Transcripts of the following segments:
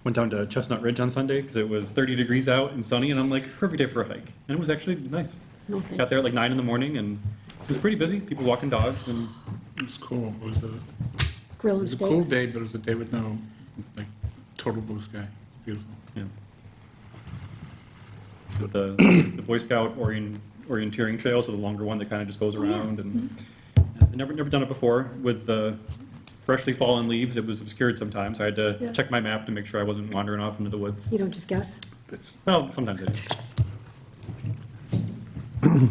Went down to Chestnut Ridge on Sunday because it was 30 degrees out and sunny, and I'm like, perfect day for a hike. And it was actually nice. No, thank Got there at like 9 in the morning, and it was pretty busy. People walking dogs, and It was cool. It was Grill it and was a cool steak. day, but it was a day with no, like, total blue sky. Beautiful. yeah. With the Boy Scout orienteering trail, so the longer one that kind of just goes around, and I've never done it before with the freshly fallen leaves. It was obscured sometimes. I had to Yeah. check my map to make sure I wasn't wandering off into the woods. You don't just guess? That's, Well, sometimes I do.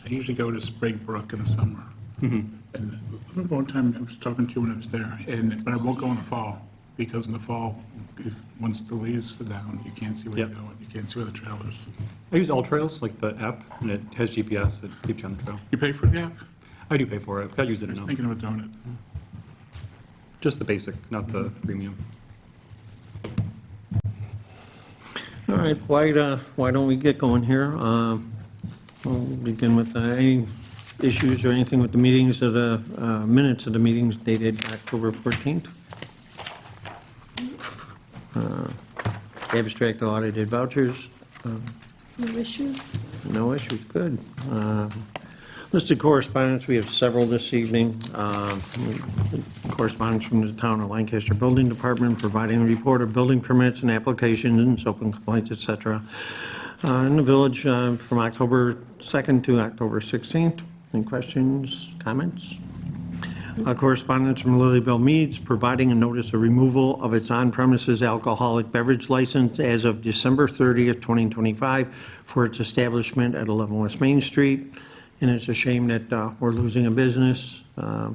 I usually go to Sprague Brook in the summer. And I remember one time I was talking to you when I was there, but I won't go in the fall, because in the fall, once the leaves are down, you can't see where you're Yep. going. You can't see where the trail is. I use All Trails, like the app, and it has GPS. It keeps you on the trail. You pay for the app? I do pay for it. I use it I was enough. thinking about doing it. Just the basic, not the premium. All right, why don't we get going here? We'll begin with any issues or anything with the meetings of the minutes of the meetings dated October 14th. Abstract audited vouchers, No issues? no issues, good. Listed correspondence, we have several this evening. Correspondence from the Town of Lancaster Building Department providing a report of building permits and applications, open complaints, et cetera, in the village from October 2nd to October 16th. Any questions, comments? Correspondence from Lily Bell Meads providing a notice of removal of its on-premises alcoholic beverage license as of December 30th, 2025 for its establishment at 11 West Main Street. And it's a shame that we're losing a business, but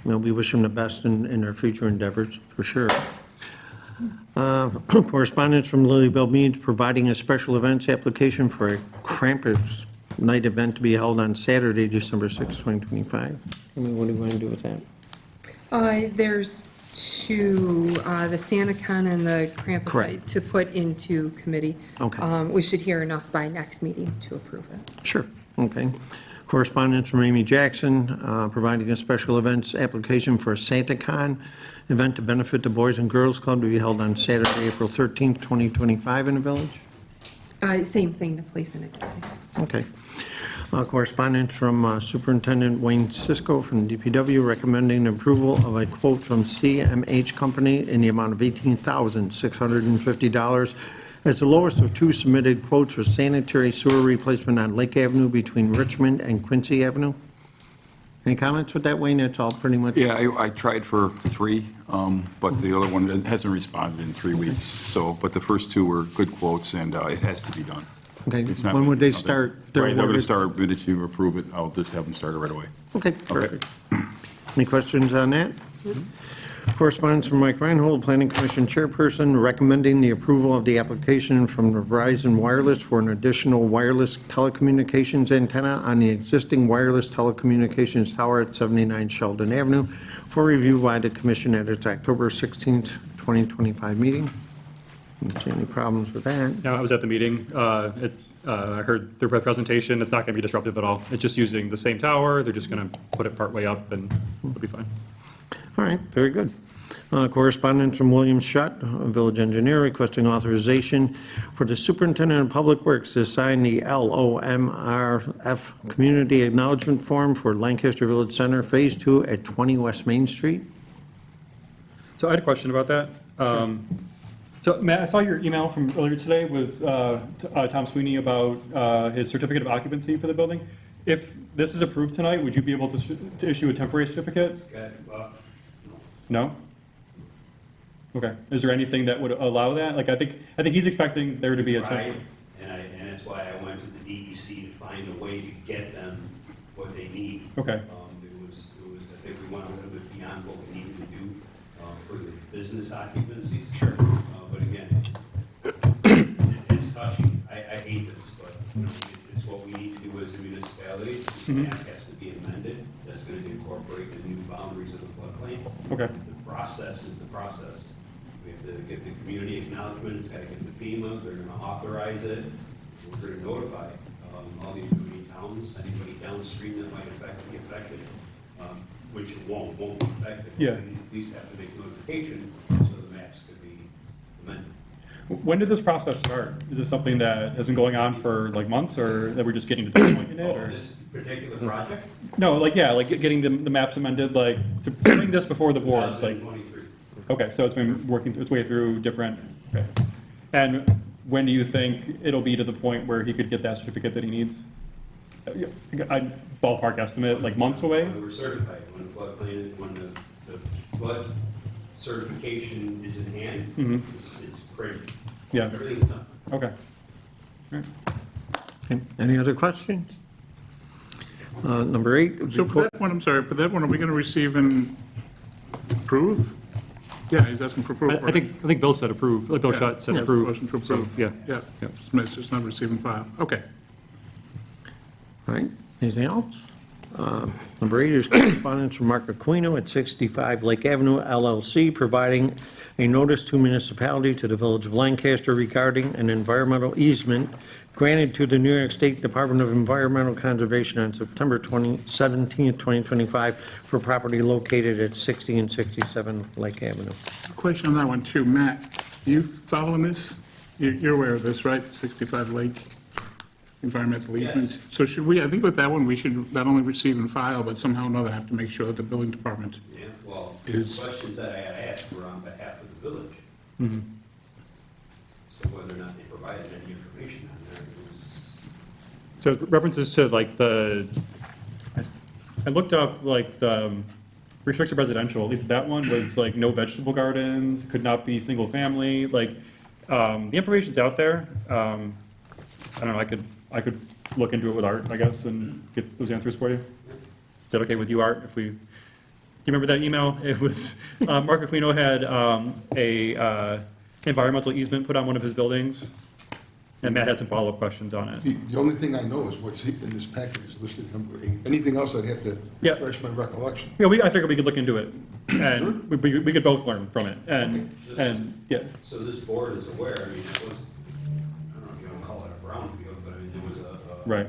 we wish them the best in their future endeavors, for sure. Correspondence from Lily Bell Meads providing a special events application for a Krampus night event to be held on Saturday, December 6th, 2025. What do you want to do with that? There's two, the SantaCon and the Krampus Correct. night to put into committee. Okay. We should hear enough by next meeting to approve it. Sure, okay. Correspondence from Amy Jackson, providing a special events application for a SantaCon event to benefit the Boys and Girls Club to be held on Saturday, April 13th, 2025 in the village. Same thing to place in it. Okay. Correspondence from Superintendent Wayne Cisco from DPW recommending approval of a quote from CMH Company in the amount of $18,650 as the lowest of two submitted quotes for sanitary sewer replacement on Lake Avenue between Richmond and Quincy Avenue. Any comments with that, Wayne? That's all pretty much? Yeah, I tried for 3, but the other one hasn't responded in 3 weeks. So, but the first 2 were good quotes, and it has to be done. Okay. It's not When would they something- start? Right, they're going to start, but if you approve it, I'll just have them start it right away. Okay, perfect. Any questions on that? Correspondence from Mike Reinhold, Planning Commission Chairperson, recommending the approval of the application from Verizon Wireless for an additional wireless telecommunications antenna on the existing wireless telecommunications tower at 79 Sheldon Avenue for review by the commission at its October 16th, 2025 meeting. Don't see any problems with that. Yeah, I was at the meeting. I heard their presentation. It's not going to be disruptive at all. It's just using the same tower. They're just going to put it partway up, and it'll be fine. All right, very good. Correspondence from William Shutt, a village engineer, requesting authorization for the superintendent of public works to sign the LOMRF Community Acknowledgement Form for Lancaster Village Center Phase 2 at 20 West Main Street. So I had a question about that. So Matt, I saw your email from earlier today with Tom Sweeney about his certificate of occupancy for the building. If this is approved tonight, would you be able to issue a temporary certificate? No? Okay. Is there anything that would allow that? Like, I think he's expecting there to be a temporary. Right, and that's why I went to the DEC to find a way to get them what they need. Okay. It was, I think we went a little bit beyond what we needed to do for the business occupancies. Sure. But again, it's touchy. I hate this, but it's what we need to do as a municipality. The map has to be amended. That's going to incorporate the new boundaries of the floodplain. Okay. The process is the process. We We have to get the community acknowledgement, it's got to get to FEMA, they're going to authorize it. We're going to notify all the community towns, anybody downstream that might be affected, which it won't be affected. Yeah. We at least have to make notification so the maps could be amended. When did this process start? Is this something that has been going on for like months, or that we're just getting to this point in it, Oh, or? this particular project, No, like, yeah, like getting the maps amended, like, to bring this before the board, like, 2023. okay, so it's been working its way through different, okay. And when do you think it'll be to the point where he could get that certificate that he needs? I ballpark estimate, like months away? When we're certified, when the floodplain, when the flood certification is in hand, Mhm. it's pretty, Yeah, everything's done. okay. Okay, any other questions? Number 8. So for that one, I'm sorry, for that one, are we going to receive and approve? Yeah, he's asking for approval. I think Bill said approve, like Bill Shutt said Yeah, approve. motion to So, approve. Yeah. Yeah, Yeah. it's not receiving file. Okay. All right, anything else? Number 8 is correspondence from Mark Aquino at 65 Lake Avenue LLC, providing a notice to municipality to the Village of Lancaster regarding an environmental easement granted to the New York State Department of Environmental Conservation on September 17, 2025, for property located at 60 and 67 Lake Avenue. Question on that one too. Matt, you following this? You're aware of this, right? 65 Lake environmental easement? Yes. So should we, I think with that one, we should not only receive and file, but somehow or another have to make sure that the building department, Yeah, well, the Is- questions that I had asked were on behalf of the village. Mm-hmm. So whether or not they provided any information on there, it was, So references to like I looked up like the restricted residential, at least that one was like no vegetable gardens, could not be single family, like, the information's out there. I don't know, I could look into it with Art, I guess, and get those answers for you. Is that okay with you, Art, if we, do you remember that email? It was, Mark Aquino had, a environmental easement put on one of his buildings, and Matt had some follow-up questions on it. The only thing I know is what's in this package is listed number 8. Anything else, I'd have to Yeah. refresh my recollection. Yeah, I figured we could look into it, and we could both learn from it, and, yeah, so this board is aware, I mean, it was, I don't know if you want to call it a brownfield, but I mean, there was a. Right.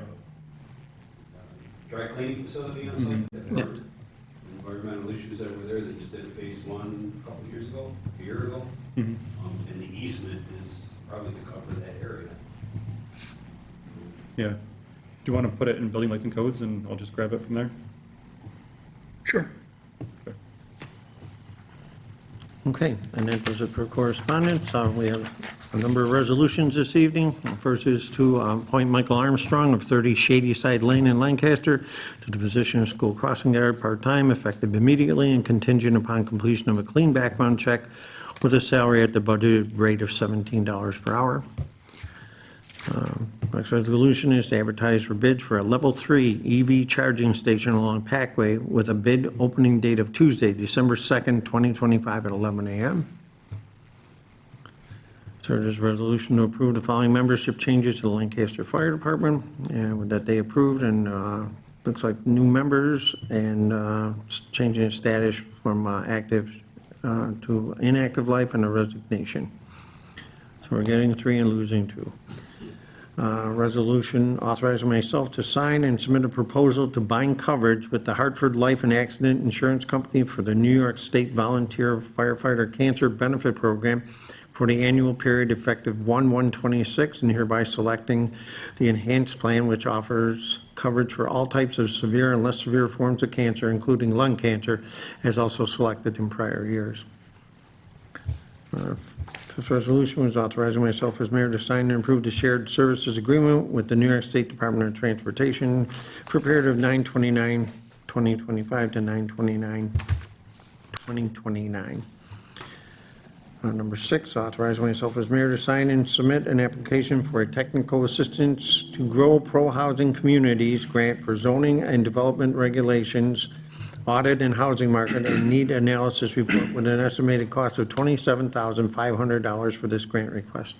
Dry cleaning facility on site that Yeah. worked. Environmental issues that were there, they just did phase 1 a couple of years ago, a year ago. Mhm. And the easement is probably to cover that area. yeah. Do you want to put it in building lights and codes, and I'll just grab it from there? sure. Okay, and that does it for correspondence. We have a number of resolutions this evening. First is to appoint Michael Armstrong of 30 Shady Side Lane in Lancaster to the position of school crossing guard, part-time, effective immediately and contingent upon completion of a clean background check with a salary at the budgeted rate of $17 per hour. Next resolution is to advertise for bids for a Level 3 EV charging station along Packway with a bid opening date of Tuesday, December 2nd, 2025 at 11 a.m. Third is resolution to approve the following membership changes to the Lancaster Fire Department, and that they approved, and looks like new members, and changing the status from active to inactive life and a resignation. So we're getting 3 and losing 2. Resolution authorizing myself to sign and submit a proposal to bind coverage with the Hartford Life and Accident Insurance Company for the New York State Volunteer Firefighter Cancer Benefit Program for the annual period effective 1/1/26, and hereby selecting the enhanced plan, which offers coverage for all types of severe and less severe forms of cancer, including lung cancer, as also selected in prior years. This resolution was authorizing myself as mayor to sign and approve the shared services agreement with the New York State Department of Transportation for a period of 9/29/2025 to 9/29/2029. Number 6, authorizing myself as mayor to sign and submit an application for a technical assistance to grow pro-housing communities grant for zoning and development regulations, audit and housing market, and need analysis report with an estimated cost of $27,500 for this grant request.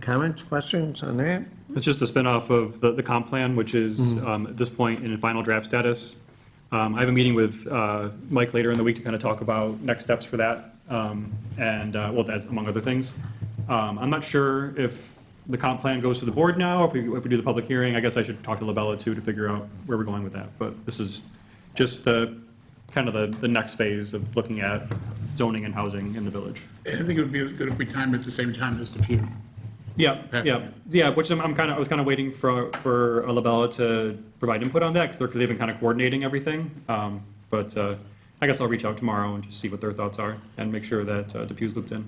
Comments, questions on that? It's just a spinoff of the comp plan, which is, at this point, in final draft status. I have a meeting with Mike later in the week to kind of talk about next steps for that, and, well, that's among other things. I'm not sure if the comp plan goes to the board now, if we do the public hearing. I guess I should talk to LaBella too to figure out where we're going with that. But this is just the, kind of the next phase of looking at zoning and housing in the village. I think it would be good if we timed it at the same time as the pew. Yeah, which I was kind of waiting for LaBella to provide input on that, because they've been kind of coordinating everything. But I guess I'll reach out tomorrow and just see what their thoughts are, and make sure that DePue's looped in.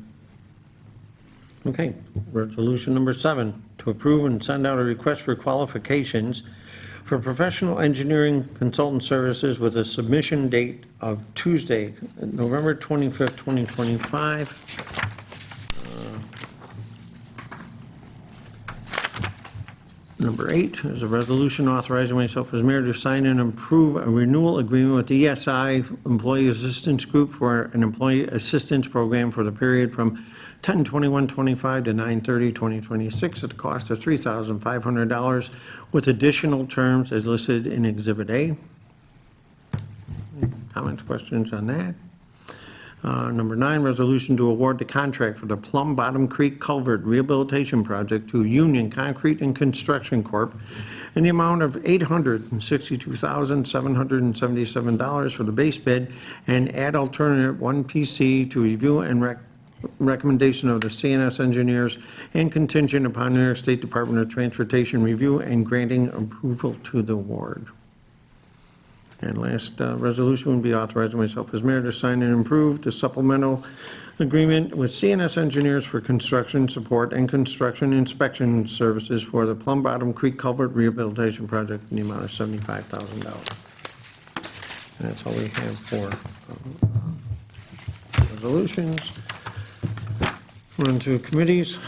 Okay, resolution number 7, to approve and send out a request for qualifications for professional engineering consultant services with a submission date of Tuesday, November 25th, 2025. Number 8 is a resolution authorizing myself as mayor to sign and approve a renewal agreement with the ESI Employee Assistance Group for an employee assistance program for the period from 10/21/25 to 9/30/2026 at a cost of $3,500 with additional terms as listed in Exhibit A. Comments, questions on that? Number 9, resolution to award the contract for the Plum Bottom Creek Culvert Rehabilitation Project to Union Concrete and Construction Corp. in the amount of $862,777 for the base bid, and add alternate 1 PC to review and recommendation of the CNS engineers and contingent upon New York State Department of Transportation review and granting approval to the award. And last resolution would be authorizing myself as mayor to sign and approve the supplemental agreement with CNS Engineers for construction support and construction inspection services for the Plum Bottom Creek Culvert Rehabilitation Project in the amount of $75,000. And that's all we have for resolutions. Run to committees,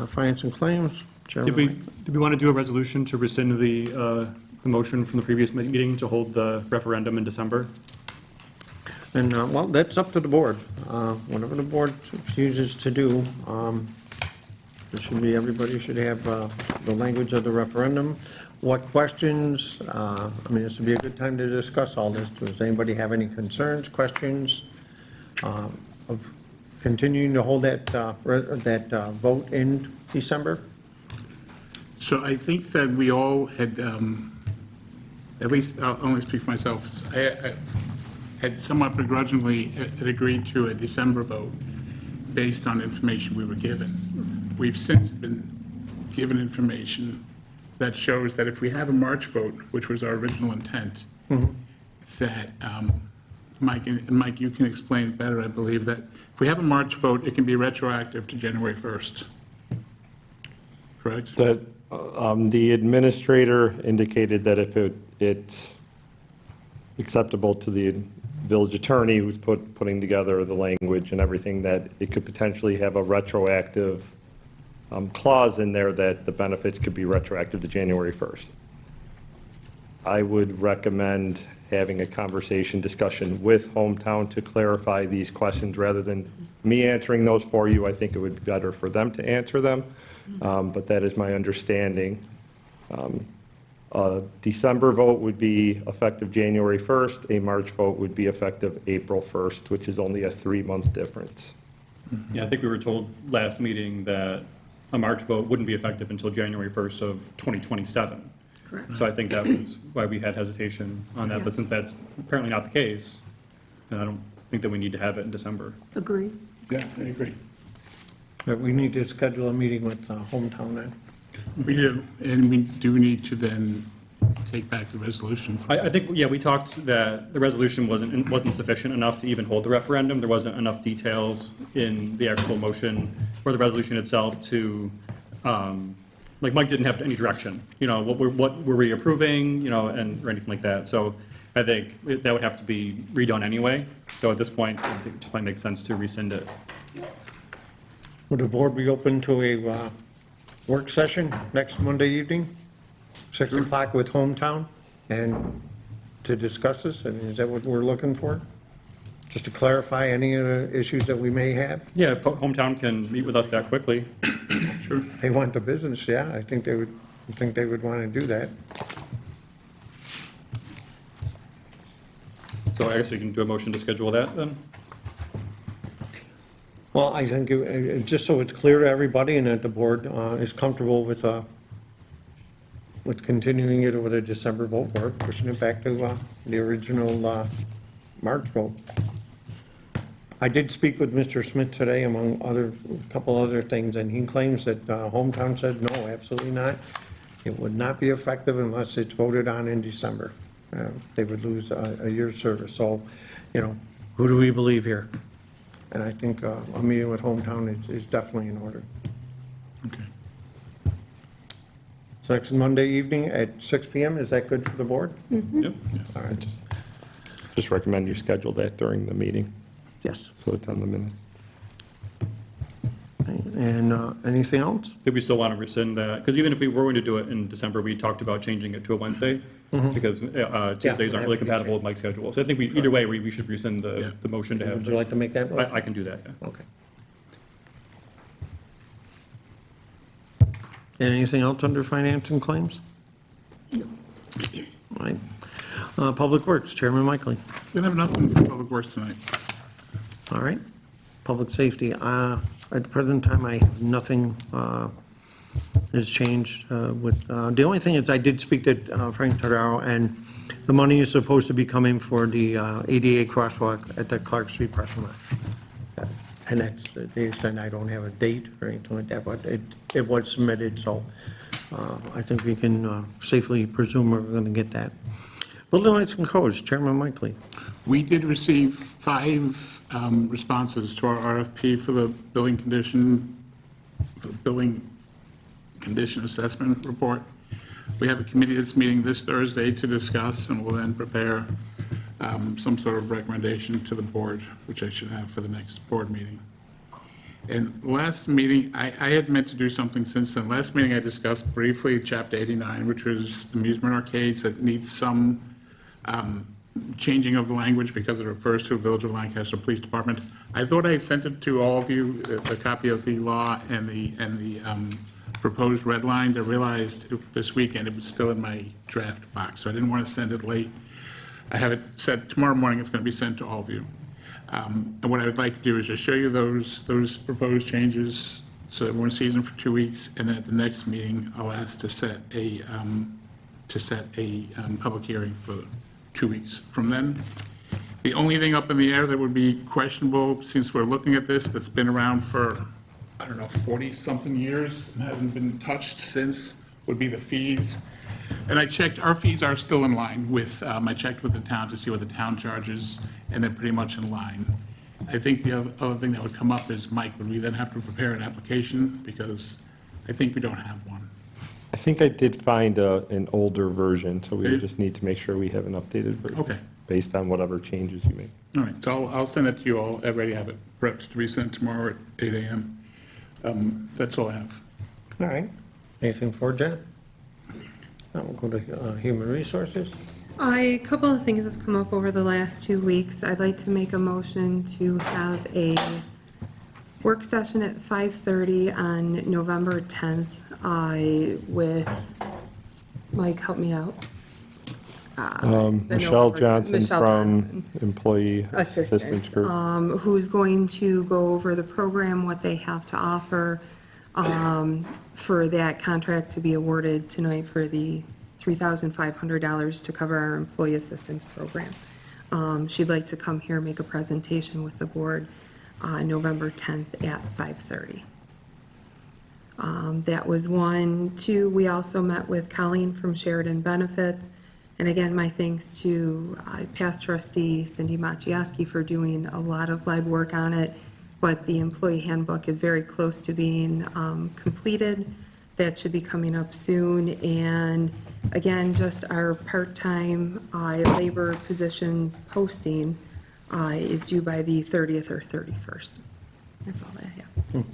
finance and claims. Chairman Did we want to do a resolution to rescind the motion from the previous meeting to hold the referendum in December? And, well, that's up to the board. Whatever the board chooses to do, it should be, everybody should have the language of the referendum. What questions, I mean, this would be a good time to discuss all this. Does anybody have any concerns, questions of continuing to hold that vote in December? So I think that we all had, at least I'll only speak for myself, I had somewhat begrudgingly had agreed to a December vote based on information we were given. We've since been given information that shows that if we have a March vote, which was our original intent, that, Mike, you can explain better, I believe, that if we have a March vote, it can be retroactive to January 1st. Correct? That the administrator indicated that if it's acceptable to the village attorney who's putting together the language and everything, that it could potentially have a retroactive clause in there that the benefits could be retroactive to January 1st. I would recommend having a discussion with Hometown to clarify these questions rather than me answering those for you. I think it would be better for them to answer them, but that is my understanding. A December vote would be effective January 1st. A March vote would be effective April 1st, which is only a 3-month difference. Yeah, I think we were told last meeting that a March vote wouldn't be effective until January 1st of 2027. Correct. So I think that was why we had hesitation on that, but since that's apparently not the case, then I don't think that we need to have it in December. Agree. Yeah, I agree. But we need to schedule a meeting with Hometown then. We do, and we do need to then take back the resolution. I think, yeah, we talked that the resolution wasn't sufficient enough to even hold the referendum. There wasn't enough details in the actual motion or the resolution itself to, like, Mike didn't have any direction, you know, what were we approving, you know, and, or anything like that. So I think that would have to be redone anyway. So at this point, I think it probably makes sense to rescind it. Would the board be open to a work session next Monday evening, 6 o'clock with Hometown, and to discuss this? And is that what we're looking for? Just to clarify any of the issues that we may have? Yeah, if Hometown can meet with us that quickly. Sure. They want the business, yeah, I think they would want to do that. So I guess we can do a motion to schedule that then? Well, I think, just so it's clear to everybody and that the board is comfortable with continuing it with a December vote, or pushing it back to the original March vote. I did speak with Mr. Smith today, among a couple other things, and he claims that Hometown said, no, absolutely not. It would not be effective unless it's voted on in December. They would lose a year's service. So, who do we believe here? And I think a meeting with Hometown is definitely in order. Okay. So next Monday evening at 6 PM, is that good for the board? Yep. All right, Just recommend you schedule that during the meeting, yes. so it's on the minutes. And anything else? Did we still want to rescind that? Because even if we were going to do it in December, we talked about changing it to a Wednesday, because Tuesdays aren't really compatible with Mike's schedule. So I think either way, we should rescind Yeah. the motion to have. Would you like to make that motion? I can do that, yeah. Okay. And anything else under finance and claims? No. All right. Public Works, Chairman Mickley. We don't have nothing for Public Works tonight. All right. Public Safety, at the present time, I have nothing has changed with, the only thing is I did speak to Frank Tadaro, and the money is supposed to be coming for the ADA crosswalk at the Clark Street parking lot. And that's the extent. I don't have a date or anything like that, but it was submitted, so I think we can safely presume we're going to get that. Building Lights and Codes, Chairman Mickley. We did receive 5 responses to our RFP for the building condition assessment report. We have a committee that's meeting this Thursday to discuss, and we'll then prepare some sort of recommendation to the board, which I should have for the next board meeting. And last meeting, I had meant to do something since then. Last meeting, I discussed briefly Chapter 89, which was amusement arcades that needs some changing of the language because it refers to Village of Lancaster Police Department. I thought I sent it to all of you, a copy of the law and the proposed red line. I realized this weekend it was still in my draft box, so I didn't want to send it late. I have it set, tomorrow morning it's going to be sent to all of you. And what I would like to do is just show you those proposed changes so that everyone sees them for 2 weeks, and then at the next meeting, I'll ask to set a public hearing for 2 weeks. From then, the only thing up in the air that would be questionable, since we're looking at this, that's been around for, 40-something years and hasn't been touched since, would be the fees. And I checked, our fees are still in line with, I checked with the town to see what the town charges, and they're pretty much in line. I think the other thing that would come up is, Mike, would we then have to prepare an application? Because I think we don't have one. I think I did find an older version, so we Okay. just need to make sure we have an updated version. Okay. Based on whatever changes you make. All right, so I'll send it to you all. I already have it prepped to be sent tomorrow at 8 a.m. That's all I have. All right. Anything for Jen? Now we'll go to Human Resources. A couple of things have come up over the last 2 weeks. I'd like to make a motion to have a work session at 5:30 on November 10th with, Mike, help me out. The Michelle November- Johnson Michelle from Johnson. Employee Assistance Assistant, Group. who's going to go over the program, what they have to offer, for that contract to be awarded tonight for the $3,500 to cover our employee assistance program. She'd like to come here, make a presentation with the board, November 10th at 5:30. That was one. Two, we also met with Colleen from Sheridan Benefits. And again, my thanks to past trustee Cindy Maciaski for doing a lot of legwork on it. But the employee handbook is very close to being completed. That should be coming up soon. And again, just our part-time labor position posting is due by the 30th or 31st. That's all I have.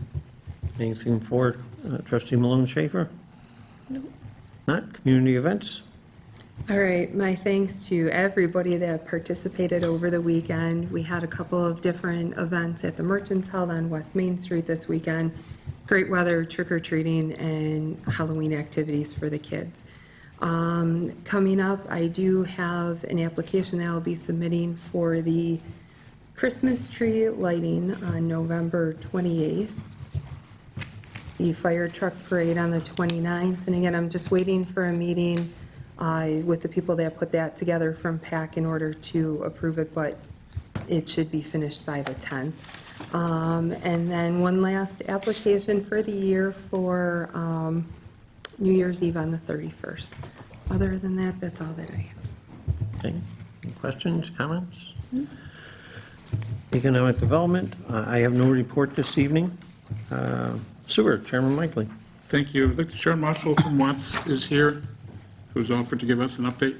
Anything for trustee Malone Schaefer? No. Not? Community events? All right, my thanks to everybody that participated over the weekend. We had a couple of different events at the Merchants held on West Main Street this weekend. Great weather, trick-or-treating, and Halloween activities for the kids. Coming up, I do have an application that I'll be submitting for the Christmas tree lighting on November 28th, the fire truck parade on the 29th, and again, I'm just waiting for a meeting with the people that put that together from PAC in order to approve it, but it should be finished by the 10th. And then one last application for the year for New Year's Eve on the 31st. Other than that, that's all that I have. Okay, any questions, comments? Economic Development, I have no report this evening. Sewer, Chairman Mikely. Thank you. I'd like to Sharon Marshall from Watts is here, who's offered to give us an update.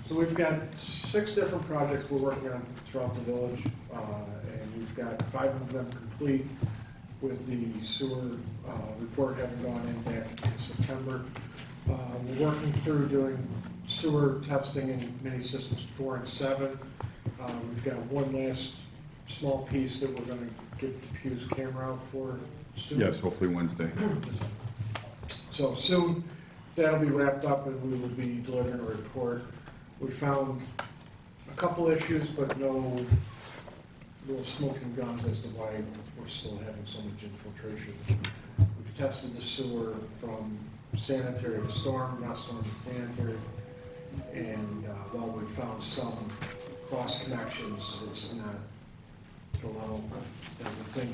So we've got 6 different projects we're working on throughout the village, and we've got 5 of them complete with the sewer report having gone in back in September. We're working through doing sewer testing in mini systems 4 and 7. We've got one last small piece that we're going to get the Pew's camera out for soon. Yes, hopefully Wednesday. So soon, that'll be wrapped up and we will be delivering a report. We found a couple issues, but no real smoking guns as to why we're still having so much infiltration. We've tested the sewer from sanitary to storm, not storm to sanitary. And while we found some cross connections, it's not the level that we think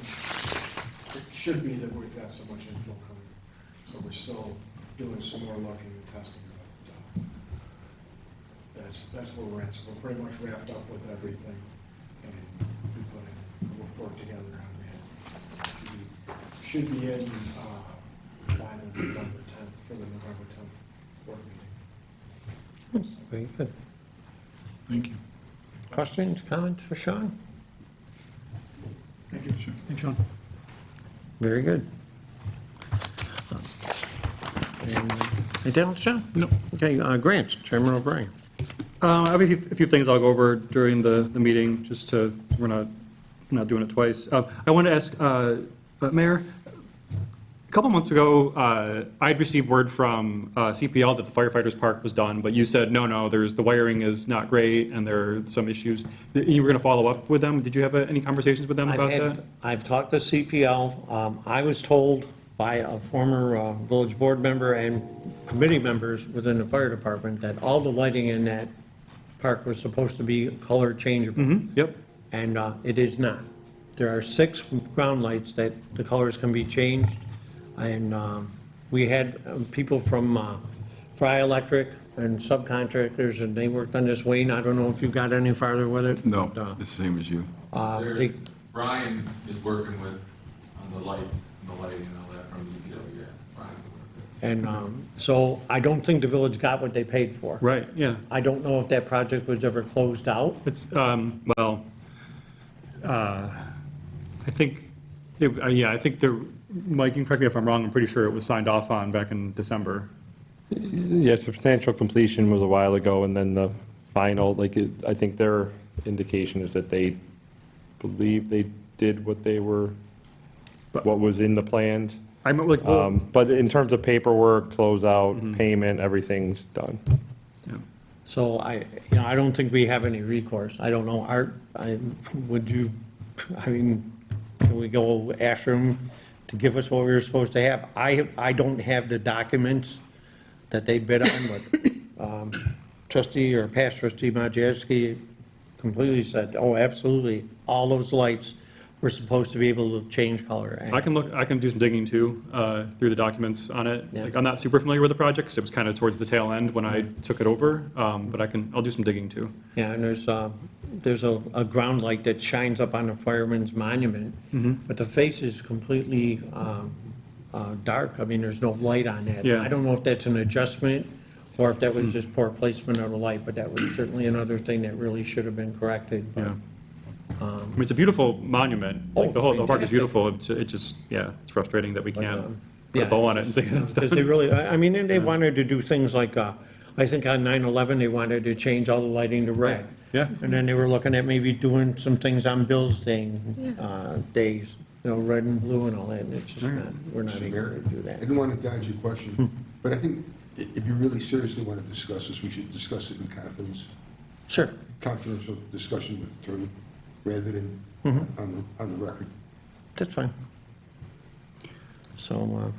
it should be that we've got so much inflow coming. So we're still doing some more looking and testing. That's where we're at. So we're pretty much wrapped up with everything. And we put a report together on that. Should be in by the November 10th, for the November 10th board meeting. Very good. Thank you. Questions, comments for Sean? Thank you. Thanks, Sean. Very good. Anything else, Sean? No. Okay, grants, Chairman O'Brien. I have a few things I'll go over during the meeting, just to, we're not doing it twice. I wanted to ask, Mayor, a couple months ago, I'd received word from CPL that the firefighters park was done, but you said, no, the wiring is not great, and there are some issues. You were going to follow up with them. Did you have any conversations with them about that? I've talked to CPL. I was told by a former village board member and committee members within the fire department that all the lighting in that park was supposed to be color changeable. Yep. And it is not. There are 6 ground lights that the colors can be changed. And we had people from Fry Electric and subcontractors, and they worked on this. Wayne, I don't know if you got any farther with it. No, but, the same as you. they- Brian is working with, on the lights, and the lighting and all that from DPW, yeah. Brian's working. And so I don't think the village got what they paid for. Right, yeah. I don't know if that project was ever closed out. It's, well, I think, I think Mike, you can correct me if I'm wrong, I'm pretty sure it was signed off on back in December. Yeah, substantial completion was a while ago, and then the final, I think their indication is that they believe they did what was in the plans. I'm like, well, But in terms of paperwork, closeout, payment, everything's done. So I don't think we have any recourse. I don't know, Art, can we go after them to give us what we were supposed to have? I don't have the documents that they bid on, but trustee or past trustee Majewski completely said, oh, absolutely, all those lights were supposed to be able to change color. I can do some digging too, through the documents on it. Yeah. Like, I'm not super familiar with the project, 'cause it was kind of towards the tail end when I took it over, but I'll do some digging too. Yeah, and there's a ground light that shines up on the fireman's monument, but the face is completely dark. I mean, there's no light on that. Yeah. I don't know if that's an adjustment or if that was just poor placement of the light, but that was certainly another thing that really should have been corrected. But, Yeah. I mean, it's a beautiful monument. Like, the park is fantastic. beautiful. It just, it's frustrating that we can't put yeah, a bow on it and say that's Because done. they really, I mean, and they wanted to do things like, I think on 9/11, they wanted to change all the lighting to red. Yeah. And then they were looking at maybe doing some things on Bill's Day, days. red and blue and all that, and it's just not, we're not Mr. able Mayor, to do I that. didn't want to dodge your question, but I think if you really seriously want to discuss this, we should discuss it in confidence, Sure. confidential discussion with the attorney, rather than on the record. That's fine. So, all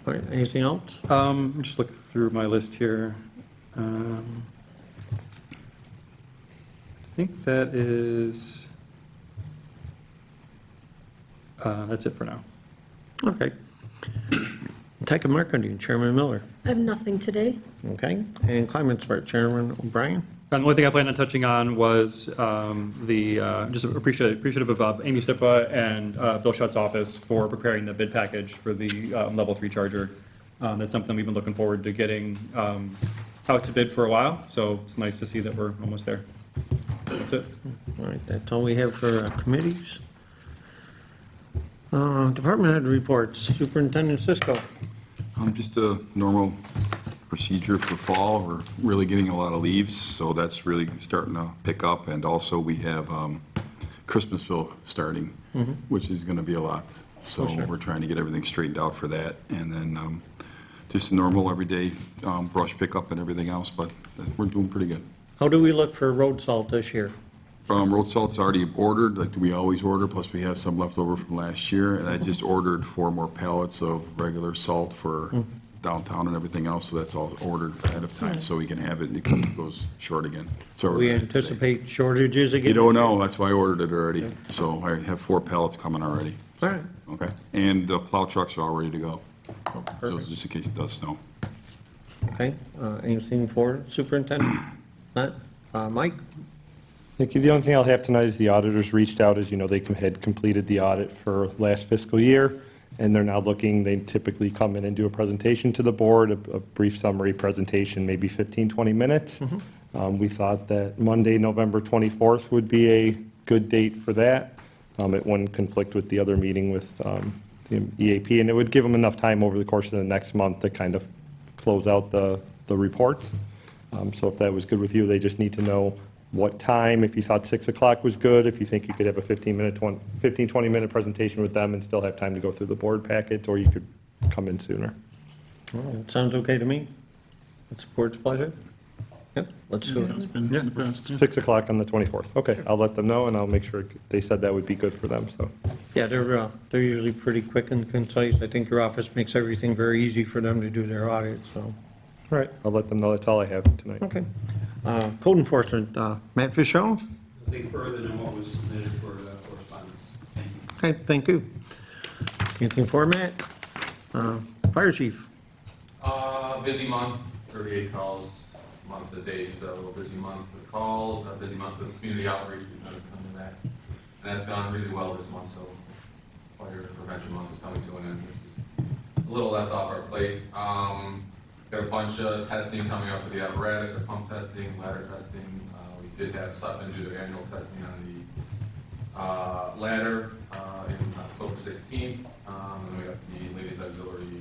right, anything else? I'm just looking through my list here. I think that is, that's it for now. Okay. Tech and Marketing, Chairman Miller. I have nothing today. Okay, and Climate Smart, Chairman O'Brien. And the only thing I planned on touching on was just appreciative of Amy Stippa and Bill Schutt's office for preparing the bid package for the level 3 charger. That's something we've been looking forward to getting out to bid for a while, so it's nice to see that we're almost there. That's it. All right, that's all we have for committees. Department head reports, Superintendent Cisco. Just a normal procedure for fall. We're really getting a lot of leaves, so that's really starting to pick up. And also, we have Christmasville starting, which is going to be a lot. So we're trying to get everything straightened out for that. And then just a normal, everyday brush pickup and everything else, but we're doing pretty good. How do we look for road salt this year? Road salt's already ordered, like we always order, plus we have some left over from last year. And I just ordered 4 more pallets of regular salt for downtown and everything else, so that's all ordered ahead of time, so we can have it, and it goes short again. So We anticipate shortages again? You don't know, that's why I ordered it already. So I have 4 pallets coming already, All right. okay? And the plow trucks are all ready to go, so just in case it does snow. Okay, anything for Superintendent? Not, Mike? Thank you. The only thing I'll have tonight is the auditors reached out, as you know, they had completed the audit for last fiscal year, and they're now looking, they typically come in and do a presentation to the board, a brief summary presentation, maybe 15, 20 minutes. We thought that Monday, November 24th would be a good date for that. It wouldn't conflict with the other meeting with the EAP, and it would give them enough time over the course of the next month to kind of close out the report. So if that was good with you, they just need to know what time, if you thought 6 o'clock was good, if you think you could have a 20-minute presentation with them and still have time to go through the board packet, or you could come in sooner. Sounds okay to me. It's the board's pleasure. Yep, let's do It's it. been in the past. 6 o'clock on the 24th. Okay, I'll let them know, and I'll make sure, they said that would be good for them, so. Yeah, they're usually pretty quick and concise. I think your office makes everything very easy for them to do their audit, so. All right, I'll let them know. That's all I have tonight. Okay. Code enforcement, Matt Fischel? Nothing further than what was submitted for correspondence. Okay, thank you. Anything for Matt? Fire chief? Busy month, 38 calls, month to date, so busy month with calls, a busy month with community outreach, we've had a ton of that. And that's gone really well this month, so fire prevention month is coming to an end, which is a little less off our plate. Got a bunch of testing coming up for the apparatus, our pump testing, ladder testing. We did have Sutton do their annual testing on the ladder in October 16th. And we got the Ladies Auxiliary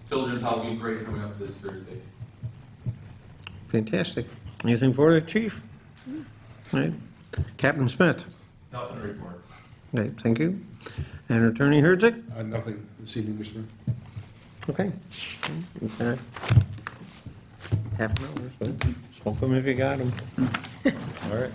Children's Halloween Parade coming up this Thursday. Fantastic. Anything for the chief? All right. Captain Smith? Nothing to report. Okay, thank you. And Attorney Herzig? Nothing this evening, Mr. Mayor. Okay. Half an hour, so smoke them if you got them. All right.